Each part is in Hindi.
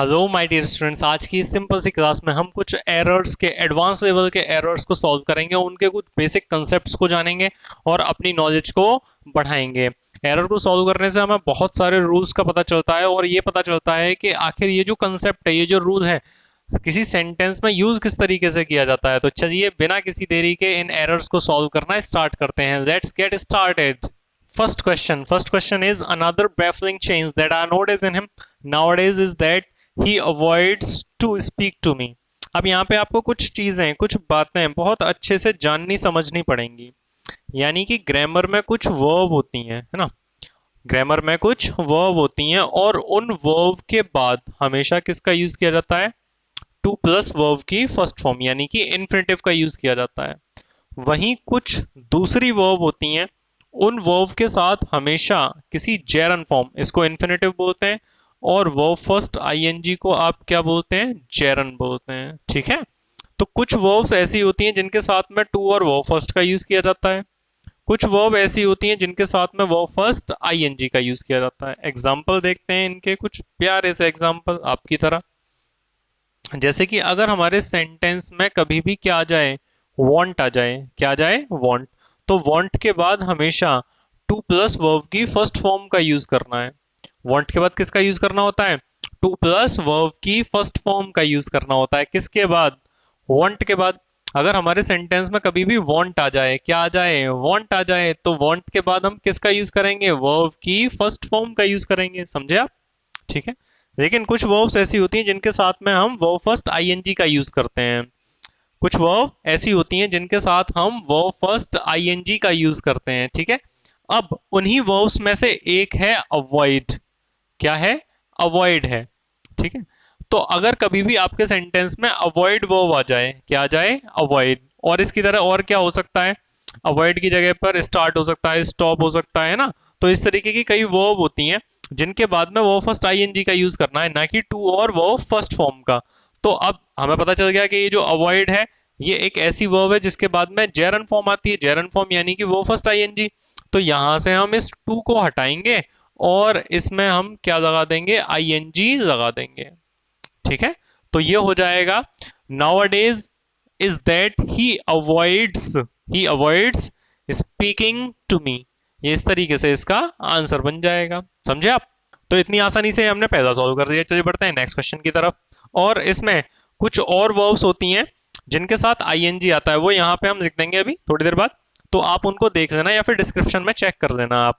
हेलो माय डियर स्टूडेंट्स, आज की इस सिंपल सी क्लास में हम कुछ एरर्स के एडवांस लेवल के एरर्स को सॉल्व करेंगे, उनके कुछ बेसिक कंसेप्ट्स को जानेंगे और अपनी नॉलेज को बढ़ाएंगे। एरर को सॉल्व करने से हमें बहुत सारे रूल्स का पता चलता है और ये पता चलता है कि आखिर ये जो कंसेप्ट है, ये जो रूल है, किसी सेंटेंस में यूज किस तरीके से किया जाता है। तो चलिए बिना किसी देरी के इन एरर्स को सॉल्व करना स्टार्ट करते हैं। Let's get started. First question is another baffling change that I notice in him nowadays is that he avoids to speak to me. अब यहाँ पे आपको कुछ चीजें, कुछ बातें बहुत अच्छे से जाननी समझनी पड़ेंगी। यानी कि ग्रामर में कुछ वर्ब होती हैं, है ना। ग्रामर में कुछ वर्ब होती हैं और उन वर्ब के बाद हमेशा किसका यूज किया जाता है? टू प्लस वर्ब की फर्स्ट फॉर्म यानी कि इन्फिनेटिव का यूज किया जाता है। वहीं कुछ दूसरी वर्ब होती हैं, उन वर्ब के साथ हमेशा किसी जेरन फॉर्म, इसको इन्फिनेटिव बोलते हैं, और वर्ब फर्स्ट आईएनजी को आप क्या बोलते हैं? जेरन बोलते हैं। ठीक है। तो कुछ वर्ब्स ऐसी होती हैं जिनके साथ में टू और वर्ब फर्स्ट का यूज किया जाता है। कुछ वर्ब ऐसी होती हैं जिनके साथ में वर्ब फर्स्ट आईएनजी का यूज किया जाता है। एग्जाम्पल देखते हैं इनके, कुछ प्यारे से एग्जाम्पल आपकी तरह। जैसे कि अगर हमारे सेंटेंस में कभी भी क्या आ जाए? वांट आ जाए। क्या आ जाए? वांट। तो वांट के बाद हमेशा टू प्लस वर्ब की फर्स्ट फॉर्म का यूज करना है। वांट के बाद किसका यूज करना होता है? टू प्लस वर्ब की फर्स्ट फॉर्म का यूज करना होता है। किसके बाद? वांट के बाद। अगर हमारे सेंटेंस में कभी भी वांट आ जाए, क्या आ जाए? वांट आ जाए, तो वांट के बाद हम किसका यूज करेंगे? वर्ब की फर्स्ट फॉर्म का यूज करेंगे। समझे आप? ठीक है। लेकिन कुछ वर्ब्स ऐसी होती हैं जिनके साथ में हम वर्ब फर्स्ट आईएनजी का यूज करते हैं। कुछ वर्ब ऐसी होती हैं जिनके साथ हम वर्ब फर्स्ट आईएनजी का यूज करते हैं। ठीक है। अब उन्हीं वर्ब्स में से एक है अवॉइड। क्या है? अवॉइड है। ठीक है। तो अगर कभी भी आपके सेंटेंस में अवॉइड वर्ब आ जाए, क्या आ जाए? अवॉइड। और इसकी तरह और क्या हो सकता है? अवॉइड की जगह पर स्टार्ट हो सकता है, स्टॉप हो सकता है ना। तो इस तरीके की कई वर्ब होती हैं जिनके बाद में वर्ब फर्स्ट आईएनजी का यूज करना है, ना कि टू और वर्ब फर्स्ट फॉर्म का। तो अब हमें पता चल गया कि ये जो अवॉइड है, ये एक ऐसी वर्ब है जिसके बाद में जेरन फॉर्म आती है। जेरन फॉर्म यानी कि वर्ब फर्स्ट आईएनजी। तो यहां से हम इस टू को हटाएंगे और इसमें हम क्या लगा देंगे? आईएनजी लगा देंगे। ठीक है। तो ये हो जाएगा nowadays is that he avoids speaking to me. ये इस तरीके से इसका आंसर बन जाएगा। समझे आप? तो इतनी आसानी से हमने पहला सॉल्व कर दिया। चलिए बढ़ते हैं नेक्स्ट क्वेश्चन की तरफ। और इसमें कुछ और वर्ब्स होती हैं जिनके साथ आईएनजी आता है, वो यहाँ पे हम लिख देंगे अभी थोड़ी देर बाद। तो आप उनको देख लेना या फिर डिस्क्रिप्शन में चेक कर लेना आप।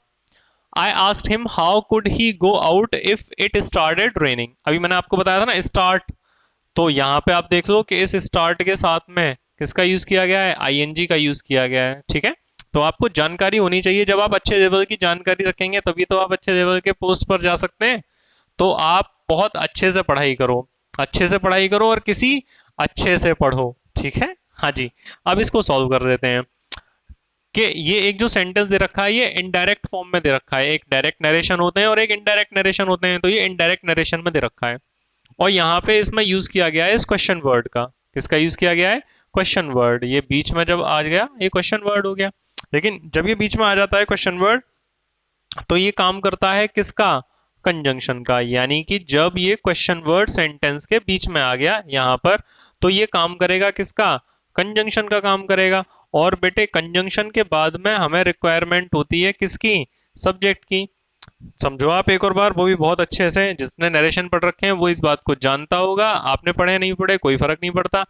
I asked him how could he go out if it started raining. अभी मैंने आपको बताया था ना स्टार्ट। तो यहाँ पे आप देख लो कि इस स्टार्ट के साथ में किसका यूज किया गया है? आईएनजी का यूज किया गया है। ठीक है। तो आपको जानकारी होनी चाहिए। जब आप अच्छे लेवल की जानकारी रखेंगे तभी तो आप अच्छे लेवल के पोस्ट पर जा सकते हैं। तो आप बहुत अच्छे से पढ़ाई करो, अच्छे से पढ़ाई करो और किसी अच्छे से पढ़ो। ठीक है। हाँ जी। अब इसको सॉल्व कर देते हैं कि ये एक जो सेंटेंस दे रखा है ये इनडायरेक्ट फॉर्म में दे रखा है। एक डायरेक्ट नरेशन होते हैं और एक इनडायरेक्ट नरेशन होते हैं। तो ये इनडायरेक्ट नरेशन में दे रखा है और यहाँ पे इसमें यूज किया गया है इस क्वेश्चन वर्ड का। किसका यूज किया गया है? Question word. ये बीच में जब आ गया ये क्वेश्चन वर्ड हो गया। लेकिन जब ये बीच में आ जाता है क्वेश्चन वर्ड, तो ये काम करता है किसका? कंजंक्शन का। यानी कि जब ये क्वेश्चन वर्ड सेंटेंस के बीच में आ गया यहाँ पर, तो ये काम करेगा किसका? कंजंक्शन का काम करेगा। और बेटे कंजंक्शन के बाद में हमें रिक्वायरमेंट होती है किसकी? सब्जेक्ट की। समझो आप एक और बार, वो भी बहुत अच्छे से। जिसने नरेशन पढ़ रखे हैं वो इस बात को जानता होगा। आपने पढ़े नहीं पढ़े कोई फर्क नहीं पड़ता,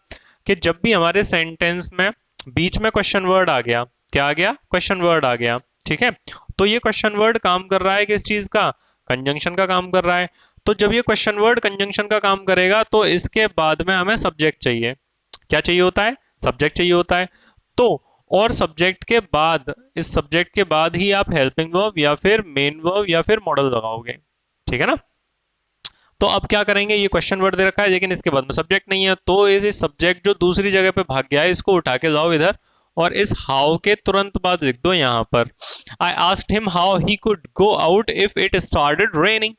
कि जब भी हमारे सेंटेंस में बीच में क्वेश्चन वर्ड आ गया, क्या आ गया? क्वेश्चन वर्ड आ गया। ठीक है। तो ये क्वेश्चन वर्ड काम कर रहा है किस चीज का? कंजंक्शन का काम कर रहा है। तो जब ये क्वेश्चन वर्ड कंजंक्शन का काम करेगा तो इसके बाद में हमें सब्जेक्ट चाहिए। क्या चाहिए होता है? सब्जेक्ट चाहिए होता है। तो और सब्जेक्ट के बाद, इस सब्जेक्ट के बाद ही आप हेल्पिंग वर्ब या फिर मेन वर्ब या फिर मॉडल लगाओगे। ठीक है ना। तो अब क्या करेंगे? ये क्वेश्चन वर्ड दे रखा है लेकिन इसके बाद में सब्जेक्ट नहीं है, तो ये सब्जेक्ट जो दूसरी जगह पे भाग गया है इसको उठा के लाओ इधर और इस हाउ के तुरंत बाद लिख दो यहाँ पर। I asked him how he could go out if it started raining.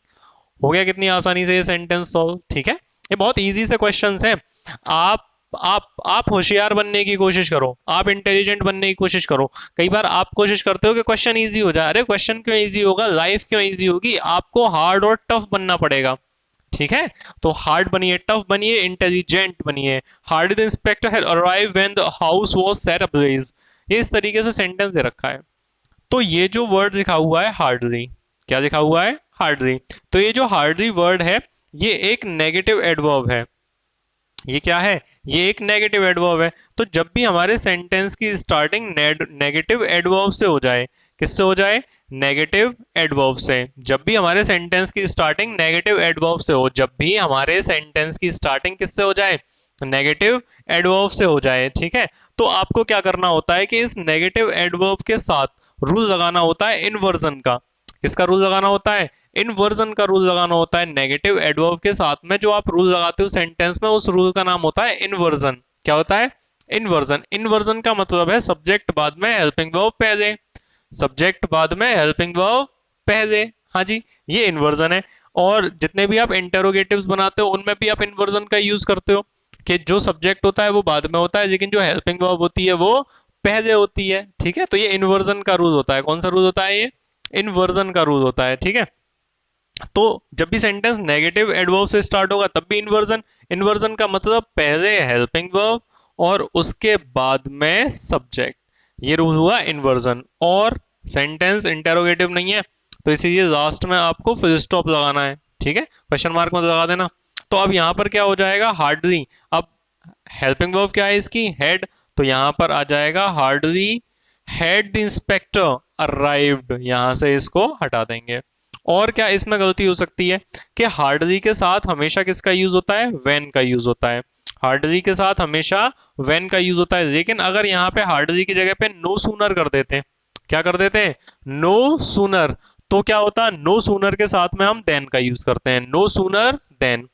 हो गया कितनी आसानी से ये सेंटेंस सॉल्व। ठीक है। ये बहुत इजी से क्वेश्चंस हैं। आप आप होशियार बनने की कोशिश करो, आप इंटेलिजेंट बनने की कोशिश करो। कई बार आप कोशिश करते हो कि क्वेश्चन इजी हो जाए। अरे क्वेश्चन क्यों इजी होगा? लाइफ क्यों इजी होगी? आपको हार्ड और टफ बनना पड़ेगा। ठीक है, तो हार्ड बनिए, टफ बनिए, इंटेलिजेंट बनिए। Hardy the inspector had arrive when the house was set ablaze. ये इस तरीके से सेंटेंस दे रखा है। तो ये जो वर्ड लिखा हुआ है हार्डली, क्या लिखा हुआ है? हार्डली। तो ये जो हार्डली वर्ड है ये एक नेगेटिव एडवर्ब है। ये क्या है? ये एक नेगेटिव एडवर्ब है। तो जब भी हमारे सेंटेंस की स्टार्टिंग नेगेटिव एडवर्ब से हो जाए, किससे हो जाए? नेगेटिव एडवर्ब से। जब भी हमारे सेंटेंस की स्टार्टिंग नेगेटिव एडवर्ब से हो, जब भी हमारे सेंटेंस की स्टार्टिंग किससे हो जाए? नेगेटिव एडवर्ब से हो जाए, ठीक है। तो आपको क्या करना होता है कि इस नेगेटिव एडवर्ब के साथ रूल लगाना होता है इनवर्जन का। किसका रूल लगाना होता है? इनवर्जन का रूल लगाना होता है। नेगेटिव एडवर्ब के साथ में जो आप रूल लगाते हो सेंटेंस में, उस रूल का नाम होता है इनवर्जन। क्या होता है? इनवर्जन। इनवर्जन का मतलब है सब्जेक्ट बाद में, हेल्पिंग वर्ब पहले। सब्जेक्ट बाद में, हेल्पिंग वर्ब पहले। हाँ जी, ये इनवर्जन है। और जितने भी आप इंटेरोगेटिव्स बनाते हो उनमें भी आप इनवर्जन का यूज करते हो कि जो सब्जेक्ट होता है वो बाद में होता है, लेकिन जो हेल्पिंग वर्ब होती है वो पहले होती है, ठीक है। तो ये इनवर्जन का रूल होता है। कौन सा रूल होता है? ये इनवर्जन का रूल होता है, ठीक है। तो जब भी सेंटेंस नेगेटिव एडवर्ब से स्टार्ट होगा तब भी इन्वर्जन। इन्वर्जन का मतलब पहले हेल्पिंग वर्ब और उसके बाद में सब्जेक्ट, ये रूल हुआ इन्वर्जन। और सेंटेंस इंटेरोगेटिव नहीं है तो इसीलिए लास्ट में आपको फुल स्टॉप लगाना है, ठीक है, क्वेश्चन मार्क मत लगा देना। तो अब यहां पर क्या हो जाएगा? हार्डली। अब हेल्पिंग वर्ब क्या है इसकी? हेड। तो यहां पर आ जाएगा hardly had the inspector arrived, यहां से इसको हटा देंगे। और क्या इसमें गलती हो सकती है कि हार्डली के साथ हमेशा किसका यूज होता है? व्हेन का यूज होता है। हार्डली के साथ हमेशा व्हेन का यूज होता है, लेकिन अगर यहाँ पे हार्डली की जगह पे नो सूनर कर देते हैं, क्या कर देते हैं? नो सूनर, तो क्या होता है? नो सूनर के साथ में हम देन का यूज करते हैं, नो सूनर देन।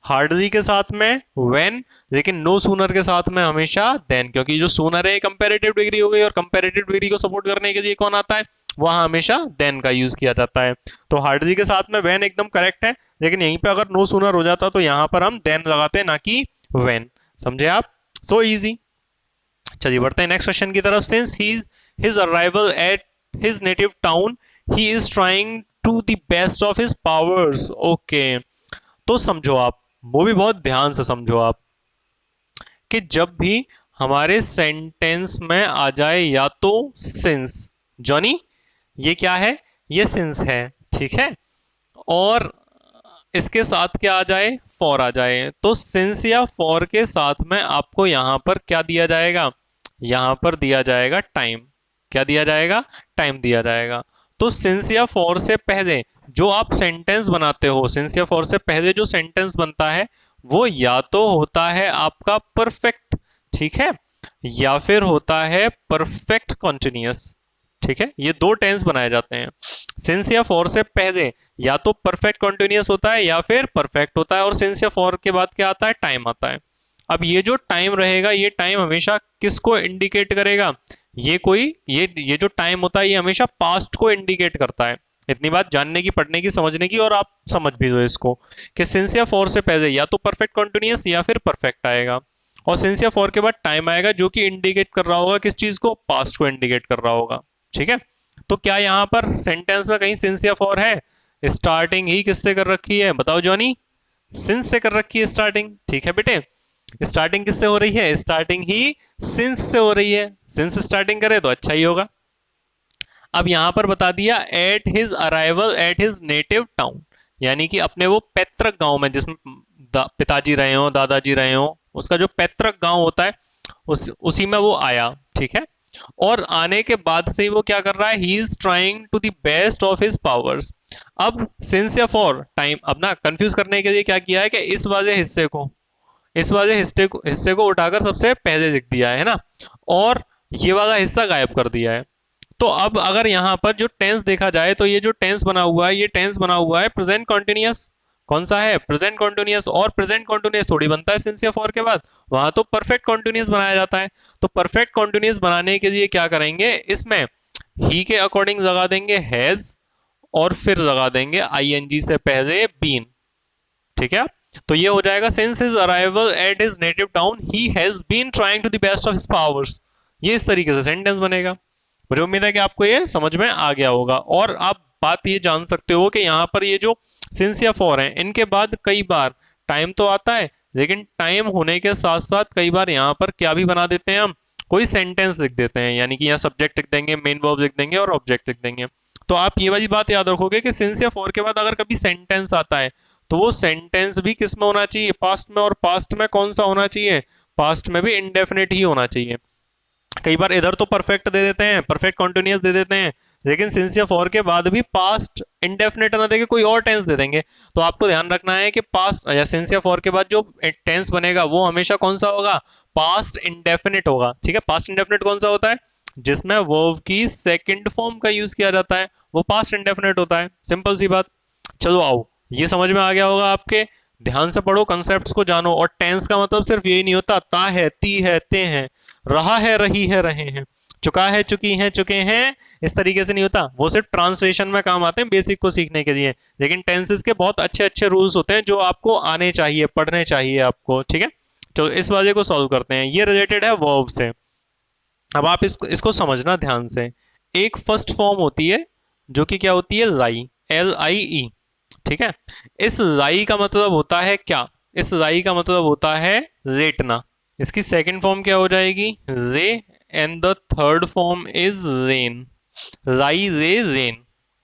हार्डली के साथ में व्हेन, लेकिन नो सूनर के साथ में हमेशा देन, क्योंकि जो सूनर है कंपैरेटिव डिग्री हो गई और कंपैरेटिव डिग्री को सपोर्ट करने के लिए कौन आता है? वहां हमेशा देन का यूज किया जाता है। तो हार्डली के साथ में व्हेन एकदम करेक्ट है, लेकिन यहीं पे अगर नो सूनर हो जाता तो यहां पर हम देन लगाते हैं, ना कि व्हेन। समझे आप? So easy. चलिए बढ़ते हैं नेक्स्ट क्वेश्चन की तरफ। Since his arrival at his native town he is trying to the best of his powers. Okay, तो समझो आप, वो भी बहुत ध्यान से समझो आप, कि जब भी हमारे सेंटेंस में आ जाए या तो सिंस, जॉनी ये क्या है? ये सिंस है, ठीक है, और इसके साथ क्या आ जाए? फॉर आ जाए। तो सिंस या फॉर के साथ में आपको यहां पर क्या दिया जाएगा? यहां पर दिया जाएगा टाइम। क्या दिया जाएगा? टाइम दिया जाएगा। तो सिंस या फॉर से पहले जो आप सेंटेंस बनाते हो, सिंस या फॉर से पहले जो सेंटेंस बनता है वो या तो होता है आपका परफेक्ट, ठीक है, या फिर होता है परफेक्ट कॉन्टिन्यूअस, ठीक है। ये दो टेंस बनाए जाते हैं। सिंस या फॉर से पहले या तो परफेक्ट कॉन्टिन्यूअस होता है या फिर परफेक्ट होता है, और सिंस या फॉर के बाद क्या आता है? टाइम आता है। अब ये जो टाइम रहेगा, ये टाइम हमेशा किसको इंडिकेट करेगा? ये जो टाइम होता है ये हमेशा पास्ट को इंडिकेट करता है। इतनी बात जानने की, पढ़ने की, समझने की, और आप समझ भी दो इसको कि सिंस या फॉर से पहले या तो परफेक्ट कॉन्टिन्यूअस या फिर परफेक्ट आएगा, और सिंस या फॉर के बाद टाइम आएगा जो कि इंडिकेट कर रहा होगा किस चीज को? पास्ट को इंडिकेट कर रहा होगा, ठीक है। तो क्या यहाँ पर सेंटेंस में कहीं सिंस या फॉर है? स्टार्टिंग ही किससे कर रखी है? बताओ जॉनी। सिंस से कर रखी है स्टार्टिंग, ठीक है बेटे। स्टार्टिंग किससे हो रही है? स्टार्टिंग ही सिंस से हो रही है। सिंस स्टार्टिंग करे तो अच्छा ही होगा। अब यहां पर बता दिया at his arrival at his native town, यानी कि अपने वो पैतृक गांव में, जिसमें पिताजी रहे हो, दादाजी रहे हो, उसका जो पैतृक गांव होता है उसी में वो आया, ठीक है। और आने के बाद से वो क्या कर रहा है? He is trying to the best of his powers. अब सिंस या फॉर टाइम, अब ना कंफ्यूज करने के लिए क्या किया है कि इस वाले हिस्से को उठाकर सबसे पहले लिख दिया है ना, और ये वाला हिस्सा गायब कर दिया है। तो अब अगर यहाँ पर जो टेंस देखा जाए तो ये जो टेंस बना हुआ है, ये टेंस बना हुआ है प्रेजेंट कॉन्टिन्यूअस। कौन सा है? Present continuous. और प्रेजेंट कॉन्टिन्यूअस थोड़ी बनता है सिंस या फॉर के बाद, वहां तो परफेक्ट कॉन्टिन्यूअस बनाया जाता है। तो परफेक्ट कॉन्टिन्यूअस बनाने के लिए क्या करेंगे? इसमें ही के अकॉर्डिंग लगा देंगे हैज, और फिर लगा देंगे आईएनजी से पहले बीन, ठीक है। तो ये हो जाएगा since his arrival at his native town he has been trying to the best of his powers. ये इस तरीके से सेंटेंस बनेगा। मुझे उम्मीद है कि आपको ये समझ में आ गया होगा, और आप बात ये जान सकते हो कि यहाँ पर ये जो सिंस या फॉर है इनके बाद कई बार टाइम तो आता है, लेकिन टाइम होने के साथ साथ कई बार यहाँ पर क्या भी बना देते हैं हम, कोई सेंटेंस लिख देते हैं, यानी कि यहाँ सब्जेक्ट लिख देंगे, मेन वर्ब लिख देंगे और ऑब्जेक्ट लिख देंगे। तो आप ये वाली बात याद रखोगे कि सिंस या फॉर के बाद अगर कभी सेंटेंस आता है तो वो सेंटेंस भी किस में होना चाहिए, पास्ट में। और पास्ट में कौन सा होना चाहिए, पास्ट में भी इंडेफिनिट ही होना चाहिए। कई बार इधर तो परफेक्ट दे देते हैं, परफेक्ट कॉन्टिन्यूअस दे देते हैं, लेकिन सिंस या फॉर के बाद भी पास्ट इंडेफिनिट ना देके कोई और टेंस दे देंगे। तो आपको ध्यान रखना है कि पास्ट या सिंस या फॉर के बाद जो टेंस बनेगा वो हमेशा कौन सा होगा, पास्ट इंडेफिनिट होगा। ठीक है, पास्ट इंडेफिनिट कौन सा होता है, जिसमें वर्ब की सेकंड फॉर्म का यूज किया जाता है, वो पास्ट इंडेफिनिट होता है। सिंपल सी बात। चलो आओ, ये समझ में आ गया होगा आपके। ध्यान से पढ़ो, कंसेप्ट्स को जानो। और टेंस का मतलब सिर्फ यही नहीं होता ता है, ती है, ते हैं, रहा है, रही है, रहे हैं, चुका है, चुकी हैं, चुके हैं, इस तरीके से नहीं होता। वो सिर्फ ट्रांसलेशन में काम आते हैं बेसिक को सीखने के लिए, लेकिन टेंसेस के बहुत अच्छे अच्छे रूल्स होते हैं जो आपको आने चाहिए, पढ़ने चाहिए आपको। ठीक है, तो इस वाले को सॉल्व करते हैं। ये रिलेटेड है वर्ब से। अब आप इसको समझना ध्यान से। एक फर्स्ट फॉर्म होती है जो कि क्या होती है, लाई, LIE। ठीक है, इस लाई का मतलब होता है क्या, इस लाई का मतलब होता है लेटना। इसकी सेकंड फॉर्म क्या हो जाएगी, lay, and the third form is lain. Lie, lay, lain.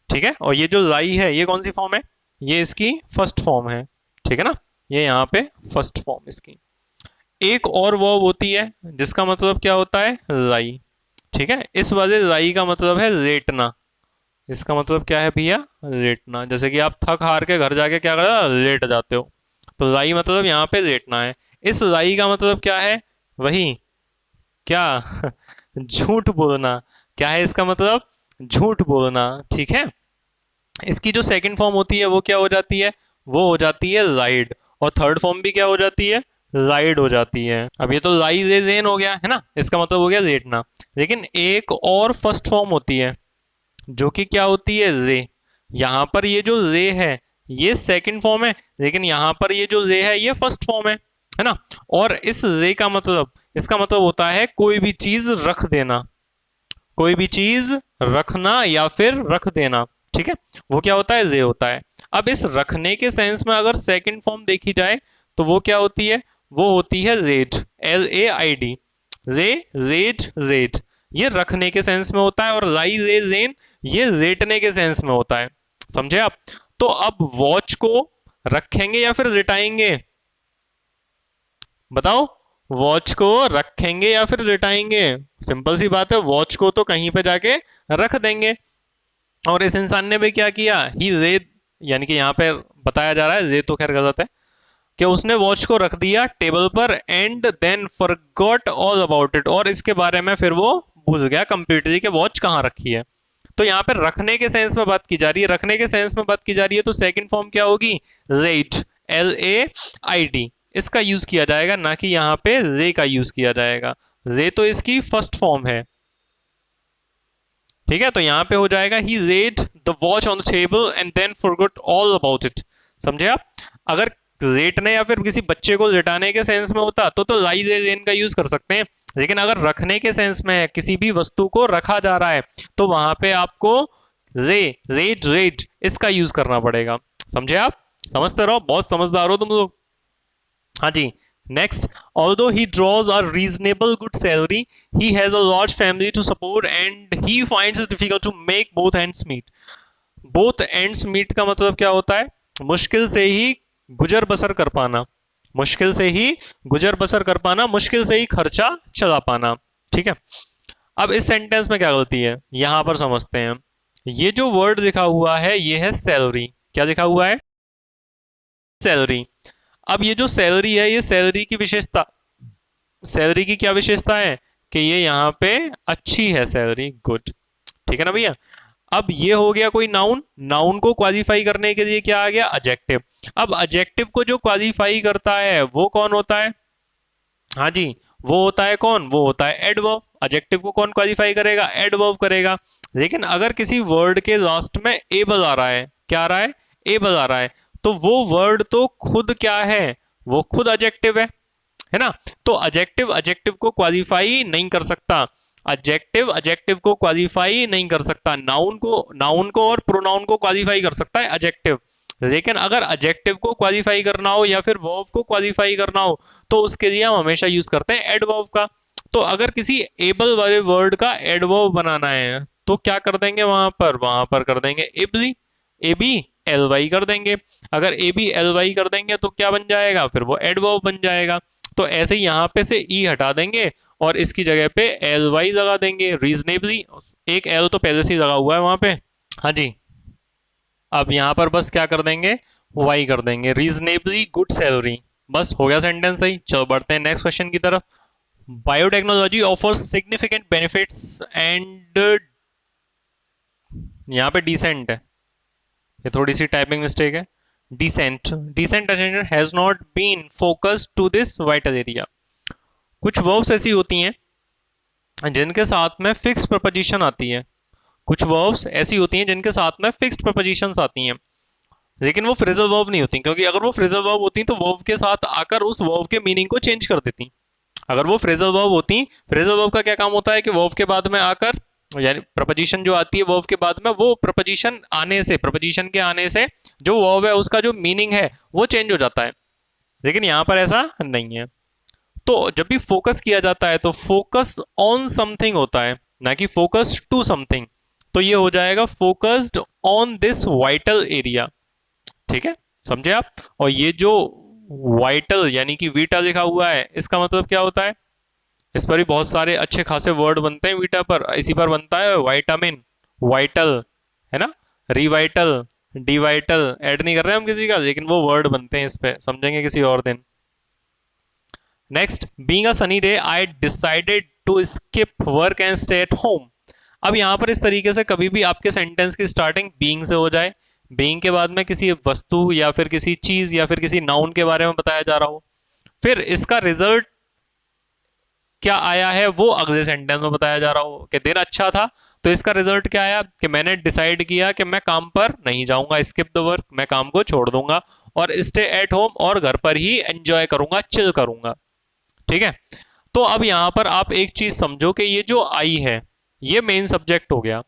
ठीक है, और ये जो लाई है ये कौन सी फॉर्म है, ये इसकी फर्स्ट फॉर्म है। ठीक है ना, ये यहाँ पे फर्स्ट फॉर्म इसकी। एक और वर्ब होती है जिसका मतलब क्या होता है, लाई। ठीक है, इस वाले लाई का मतलब है लेटना। इसका मतलब क्या है भैया, लेटना। जैसे कि आप थक हार के घर जाके क्या करा, लेट जाते हो, तो लाई मतलब यहाँ पे लेटना है। इस लाई का मतलब क्या है, वही क्या झूठ बोलना। क्या है इसका मतलब, झूठ बोलना। ठीक है, इसकी जो सेकंड फॉर्म होती है वो क्या हो जाती है, वो हो जाती है लाइड। और थर्ड फॉर्म भी क्या हो जाती है, लाइड हो जाती है। अब ये तो लाई रे जेन हो गया है ना, इसका मतलब हो गया लेटना। लेकिन एक और फर्स्ट फॉर्म होती है जो कि क्या होती है, रे। यहाँ पर ये जो रे है ये सेकंड फॉर्म है, लेकिन यहाँ पर ये जो रे है ये फर्स्ट फॉर्म है ना। और इस रे का मतलब, इसका मतलब होता है कोई भी चीज रख देना, कोई भी चीज रखना या फिर रख देना। ठीक है, वो क्या होता है, रे होता है। अब इस रखने के सेंस में अगर सेकंड फॉर्म देखी जाए तो वो क्या होती है, वो होती है रेड, LAID। रे, रेड, रेड, ये रखने के सेंस में होता है। और लाई, रे, रेन, ये रेटने के सेंस में होता है। समझे आप। तो अब वॉच को रखेंगे या फिर रिटाएंगे, बताओ, वॉच को रखेंगे या फिर रिटाएंगे। सिंपल सी बात है, वॉच को तो कहीं पे जाके रख देंगे। और इस इंसान ने भी क्या किया, ही रे, यानी कि यहाँ पे बताया जा रहा है, रे तो खैर गलत है, कि उसने वॉच को रख दिया टेबल पर, and then forgot all about it, और इसके बारे में फिर वो भूल गया कंप्लीटली कि वॉच कहाँ रखी है। तो यहाँ पे रखने के सेंस में बात की जा रही है, रखने के सेंस में बात की जा रही है, तो सेकंड फॉर्म क्या होगी, रेट, LAID, इसका यूज किया जाएगा, ना कि यहाँ पे रे का यूज किया जाएगा। रे तो इसकी फर्स्ट फॉर्म है। ठीक है, तो यहाँ पे हो जाएगा he laid the watch on the table and then forgot all about it. समझे आप। अगर रेटने या फिर किसी बच्चे को लेटाने के सेंस में होता तो लाई रे रेन का यूज कर सकते हैं, लेकिन अगर रखने के सेंस में है, किसी भी वस्तु को रखा जा रहा है, तो वहां पे आपको रे, रेड, रेड, इसका यूज करना पड़ेगा। समझे आप, समझते रहो, बहुत समझदार हो तुम लोग। हाँ जी, next, although he draws a reasonable good salary, he has a large family to support and he finds it difficult to make both ends meet. both ends meet का मतलब क्या होता है, मुश्किल से ही गुजर बसर कर पाना, मुश्किल से ही गुजर बसर कर पाना, मुश्किल से ही खर्चा चला पाना। ठीक है, अब इस सेंटेंस में क्या गलती है यहां पर समझते हैं। ये जो वर्ड लिखा हुआ है ये है सैलरी। क्या लिखा हुआ है, सैलरी। अब ये जो सैलरी है, ये सैलरी की विशेषता, सैलरी की क्या विशेषता है कि ये यहाँ पे अच्छी है सैलरी, गुड। ठीक है ना भैया। अब ये हो गया कोई नाउन, नाउन को क्वालिफाई करने के लिए क्या आ गया, एडजेक्टिव। अब एडजेक्टिव को जो क्वालिफाई करता है वो कौन होता है, हाँ जी, वो होता है कौन, वो होता है एडवर्ब। एडजेक्टिव को कौन क्वालिफाई करेगा, एडवर्ब करेगा। लेकिन अगर किसी वर्ड के लास्ट में एबल आ रहा है, क्या आ रहा है, एबल आ रहा है, तो वो वर्ड तो खुद क्या है, वो खुद एडजेक्टिव है ना। तो एडजेक्टिव एडजेक्टिव को क्वालिफाई नहीं कर सकता। एडजेक्टिव एडजेक्टिव को क्वालिफाई नहीं कर सकता, नाउन को और प्रोनाउन को क्वालिफाई कर सकता है एडजेक्टिव। लेकिन अगर एडजेक्टिव को क्वालिफाई करना हो या फिर वर्ब को क्वालिफाई करना हो तो उसके लिए हम हमेशा यूज करते हैं एडवर्ब का। तो अगर किसी एबल वाले वर्ड का एडवर्ब बनाना है तो क्या कर देंगे, वहां पर कर देंगे ably, A B L Y कर देंगे। अगर ए बी एल वाई कर देंगे तो क्या बन जाएगा, फिर वो एडवर्ब बन जाएगा। तो ऐसे ही यहाँ पे से ई हटा देंगे और इसकी जगह पे एल वाई लगा देंगे, रीजनेबली। एक एल तो पहले से ही लगा हुआ है वहां पे। हाँ जी, अब यहाँ पर बस क्या कर देंगे, वाई कर देंगे, रीजनेबली गुड सैलरी। बस हो गया सेंटेंस सही। चलो बढ़ते हैं नेक्स्ट क्वेश्चन की तरफ। Biotechnology offers significant benefits and, यहाँ पे डिसेंट है, ये थोड़ी सी टाइपिंग मिस्टेक है। Decent, decent attention has not been focused to this vital area. कुछ वर्ब्स ऐसी होती हैं जिनके साथ में फिक्स प्रपोजिशन आती है, कुछ वर्ब्स ऐसी होती हैं जिनके साथ में फिक्स्ड प्रपोजिशंस आती हैं, लेकिन वो फ्रेजल वर्ब नहीं होती, क्योंकि अगर वो फ्रेजल वर्ब होती तो वर्ब के साथ आकर उस वर्ब के मीनिंग को चेंज कर देती। अगर वो फ्रेजल वर्ब होती, फ्रेजल वर्ब का क्या काम होता है कि वर्ब के बाद में आकर, यानी प्रपोजिशन जो आती है वर्ब के बाद में, वो प्रपोजिशन आने से, प्रपोजिशन के आने से जो वर्ब है उसका जो मीनिंग है वो चेंज हो जाता है। लेकिन यहाँ पर ऐसा नहीं है। तो जब भी फोकस किया जाता है तो फोकस ऑन समथिंग होता है, ना कि फोकस टू समथिंग। तो ये हो जाएगा focused on this vital area. ठीक है, समझे आप। और ये जो वाइटल यानी कि वीटा लिखा हुआ है, इसका मतलब क्या होता है, इस पर भी बहुत सारे अच्छे खासे वर्ड बनते हैं वीटा पर। इसी पर बनता है वाइटामिन, वाइटल, है ना, रिवाइटल, डिवाइटल। ऐड नहीं कर रहे हम किसी का, लेकिन वो वर्ड बनते हैं इस पे, समझेंगे किसी और दिन। Next, being a sunny day I decided to skip work and stay at home. अब यहां पर इस तरीके से कभी भी आपके सेंटेंस की स्टार्टिंग बीइंग से हो जाए, बीइंग के बाद में किसी वस्तु या फिर किसी चीज या फिर किसी नाउन के बारे में बताया जा रहा हो, फिर इसका रिजल्ट क्या आया है वो अगले सेंटेंस में बताया जा रहा हो कि दिन अच्छा था, तो इसका रिजल्ट क्या आया कि मैंने डिसाइड किया कि मैं काम पर नहीं जाऊंगा, स्किप द वर्क, मैं काम को छोड़ दूंगा और स्टे एट होम, और घर पर ही एंजॉय करूंगा, चिल करूंगा। ठीक है, तो अब यहां पर आप एक चीज समझो कि ये जो आई है ये मेन सब्जेक्ट हो गया,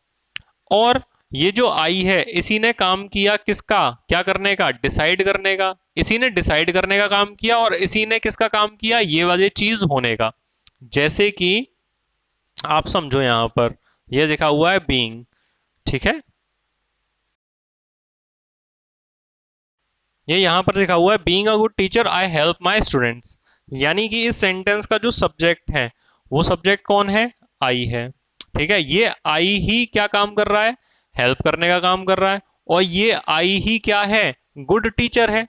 और ये जो आई है इसी ने काम किया किसका, क्या करने का, डिसाइड करने का। इसी ने डिसाइड करने का काम किया और इसी ने किसका काम किया, ये वाली चीज होने का। जैसे कि आप समझो यहां पर ये लिखा हुआ है बीइंग, ठीक है, ये यहां पर लिखा हुआ है being a good teacher I help my students. यानी कि इस सेंटेंस का जो सब्जेक्ट है वो सब्जेक्ट कौन है, आई है। ठीक है, ये आई ही क्या काम कर रहा है, हेल्प करने का काम कर रहा है, और ये आई ही क्या है, गुड टीचर है।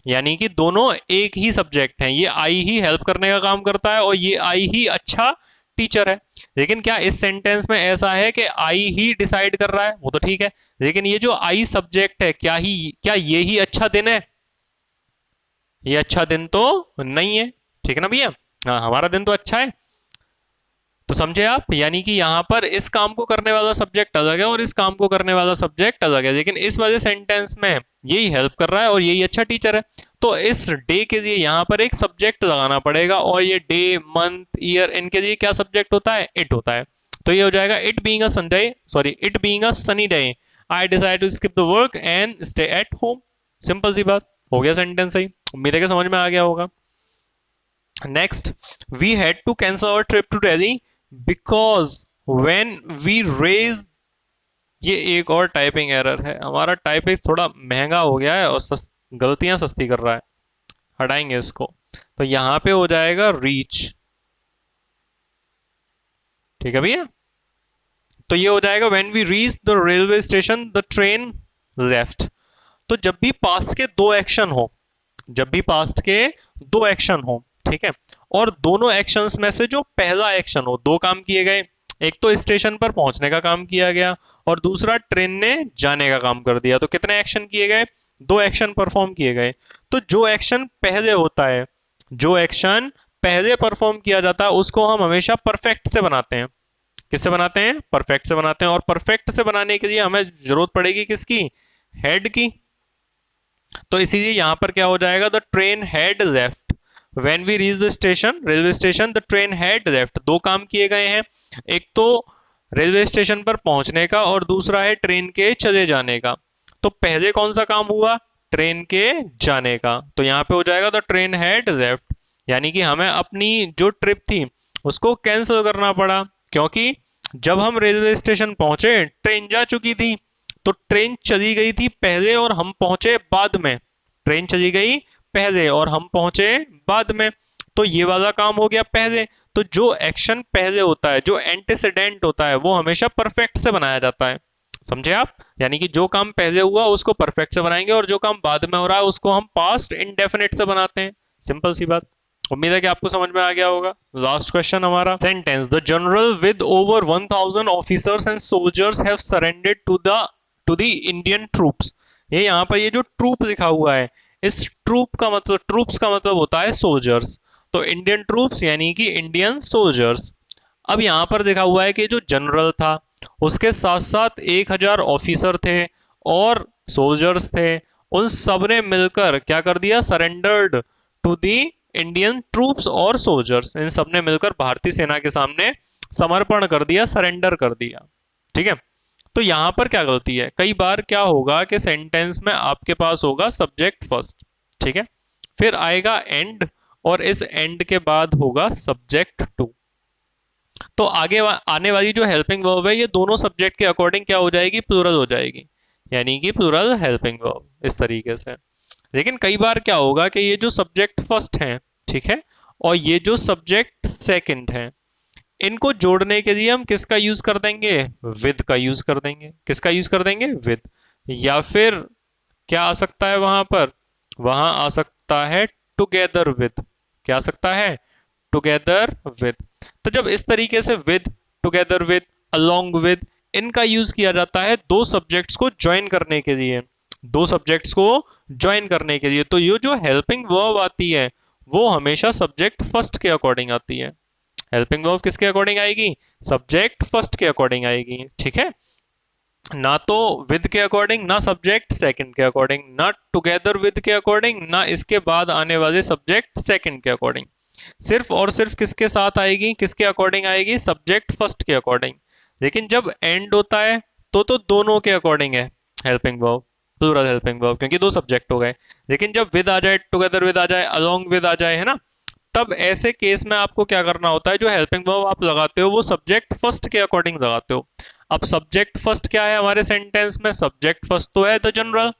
यानी कि दोनों एक ही सब्जेक्ट हैं, ये आई ही हेल्प करने का काम करता है और ये आई ही अच्छा टीचर है। लेकिन क्या इस सेंटेंस में ऐसा है कि आई ही डिसाइड कर रहा है, वो तो ठीक है, लेकिन ये जो आई सब्जेक्ट है, क्या ये ही अच्छा दिन है, ये अच्छा दिन तो नहीं है। ठीक है ना भैया, हाँ हमारा दिन तो अच्छा है। तो समझे आप, यानी कि यहाँ पर इस काम को करने वाला सब्जेक्ट अलग है और इस काम को करने वाला सब्जेक्ट अलग है, लेकिन इस वाले सेंटेंस में यही हेल्प कर रहा है और यही अच्छा टीचर है। तो इस डे के लिए यहाँ पर एक सब्जेक्ट लगाना पड़ेगा, और ये डे, मंथ, ईयर, इनके लिए क्या सब्जेक्ट होता है, इट होता है। तो ये हो जाएगा it being a Sunday, sorry, it being a sunny day I decide to skip the work and stay at home. Simple सी बात, हो गया सेंटेंस सही। उम्मीद है कि समझ में आ गया होगा। Next, we had to cancel our trip to Delhi because when we raise, ये एक और टाइपिंग एरर है, हमारा टाइपिंग थोड़ा महंगा हो गया है और गलतियां सस्ती कर रहा है, हटाएंगे इसको। तो यहां पे हो जाएगा रीच। ठीक है भैया, तो ये हो जाएगा when we reach the railway station the train left. तो जब भी पास्ट के दो एक्शन हो, जब भी पास्ट के दो एक्शन हो, ठीक है, और दोनों एक्शंस में से जो पहला एक्शन हो, दो काम किए गए, एक तो स्टेशन पर पहुंचने का काम किया गया और दूसरा ट्रेन ने जाने का काम कर दिया, तो कितने एक्शन किए गए, दो एक्शन परफॉर्म किए गए। तो जो एक्शन पहले होता है, जो एक्शन पहले परफॉर्म किया जाता है उसको हम हमेशा परफेक्ट से बनाते हैं। किससे बनाते हैं, परफेक्ट से बनाते हैं, और परफेक्ट से बनाने के लिए हमें जरूरत पड़ेगी किसकी, हेड की। तो इसीलिए यहां पर क्या हो जाएगा, the train had left when we reach the station, railway station, the train had left. दो काम किए गए हैं, एक तो रेलवे स्टेशन पर पहुंचने का और दूसरा है ट्रेन के चले जाने का। तो पहले कौन सा काम हुआ, ट्रेन के जाने का, तो यहाँ पे हो जाएगा द ट्रेन हैड लेफ्ट। यानी कि हमें अपनी जो ट्रिप थी उसको कैंसिल करना पड़ा, क्योंकि जब हम रेलवे स्टेशन पहुंचे ट्रेन जा चुकी थी। तो ट्रेन चली गई थी पहले और हम पहुंचे बाद में, ट्रेन चली गई पहले और हम पहुंचे बाद में, तो ये वाला काम हो गया पहले। तो जो एक्शन पहले होता है, जो एंटीसीडेंट होता है, वो हमेशा परफेक्ट से बनाया जाता है, समझे आप। यानी कि जो काम पहले हुआ उसको परफेक्ट से बनाएंगे और जो काम बाद में हो रहा है उसको हम पास्ट इंडेफिनिट से बनाते हैं, सिंपल सी बात। उम्मीद है कि आपको समझ में आ गया होगा। लास्ट क्वेश्चन हमारा, sentence the general with over 1000 officers and soldiers have surrendered to the Indian troops. ये यहाँ पर ये जो ट्रूप लिखा हुआ है, इस ट्रूप का मतलब, ट्रूप्स का मतलब होता है सोल्जर्स, तो इंडियन ट्रूप्स यानी कि इंडियन सोल्जर्स। अब यहाँ पर देखा हुआ है कि जो जनरल था उसके साथ साथ 1000 ऑफिसर थे और सोल्जर्स थे, उन सब ने मिलकर क्या कर दिया, surrendered to the Indian troops और सोल्जर्स। इन सब ने मिलकर भारतीय सेना के सामने समर्पण कर दिया, सरेंडर कर दिया, ठीक है। तो यहां पर क्या गलती है, कई बार क्या होगा कि सेंटेंस में आपके पास होगा सब्जेक्ट फर्स्ट, ठीक है, फिर आएगा एंड और इस एंड के बाद होगा सब्जेक्ट टू। तो आगे आने वाली जो हेल्पिंग वर्ब है ये दोनों सब्जेक्ट के अकॉर्डिंग क्या हो जाएगी, प्लूरल हो जाएगी, यानी कि प्लूरल हेल्पिंग वर्ब, इस तरीके से। लेकिन कई बार क्या होगा कि ये जो सब्जेक्ट फर्स्ट है, ठीक है, और ये जो सब्जेक्ट सेकंड है, इनको जोड़ने के लिए हम किसका यूज कर देंगे, विद का यूज कर देंगे। किसका यूज कर देंगे, विद। या फिर क्या आ सकता है वहां पर, वहां आ सकता है टुगेदर विद। क्या आ सकता है, टुगेदर विद। तो जब इस तरीके से with, together with, along with, इनका यूज किया जाता है दो सब्जेक्ट्स को ज्वाइन करने के लिए, दो सब्जेक्ट्स को ज्वाइन करने के लिए, तो ये जो हेल्पिंग वर्ब आती है वो हमेशा सब्जेक्ट फर्स्ट के अकॉर्डिंग आती है। हेल्पिंग वर्ब किसके अकॉर्डिंग आएगी, सब्जेक्ट फर्स्ट के अकॉर्डिंग आएगी, ठीक है। ना तो विद के अकॉर्डिंग, ना सब्जेक्ट सेकंड के अकॉर्डिंग, ना टुगेदर विद के अकॉर्डिंग, ना इसके बाद आने वाले सब्जेक्ट सेकंड के अकॉर्डिंग। सिर्फ और सिर्फ किसके साथ आएगी, किसके अकॉर्डिंग आएगी, सब्जेक्ट फर्स्ट के अकॉर्डिंग। लेकिन जब एंड होता है तो दोनों के अकॉर्डिंग है helping verb, plural helping verb, क्योंकि दो सब्जेक्ट हो गए। लेकिन जब विद आ जाए, टुगेदर विद आ जाए, अलोंग विद आ जाए, है ना, तब ऐसे केस में आपको क्या करना होता है, जो हेल्पिंग वर्ब आप लगाते हो वो सब्जेक्ट फर्स्ट के अकॉर्डिंग लगाते हो। अब सब्जेक्ट फर्स्ट क्या है हमारे सेंटेंस में, सब्जेक्ट फर्स्ट तो है द जनरल।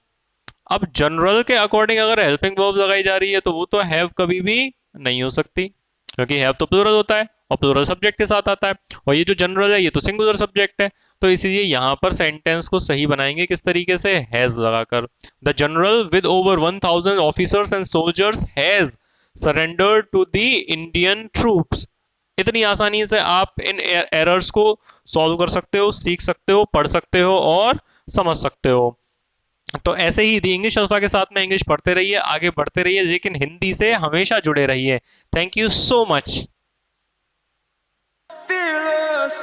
अब जनरल के अकॉर्डिंग अगर हेल्पिंग वर्ब लगाई जा रही है तो वो तो हैव कभी भी नहीं हो सकती, क्योंकि हैव तो प्लूरल होता है और प्लूरल सब्जेक्ट के साथ आता है, और ये जो जनरल है ये तो सिंगुलर सब्जेक्ट है। तो इसीलिए यहाँ पर सेंटेंस को सही बनाएंगे किस तरीके से, हैज लगाकर। The general with over 1000 officers and soldiers has surrender to the Indian troops. इतनी आसानी से आप इन एरर्स को सॉल्व कर सकते हो, सीख सकते हो, पढ़ सकते हो और समझ सकते हो। तो ऐसे ही दी इंग्लिश अल्फा के साथ में इंग्लिश पढ़ते रहिए, आगे बढ़ते रहिए, लेकिन हिंदी से हमेशा जुड़े रहिए। Thank you so much. Fearless.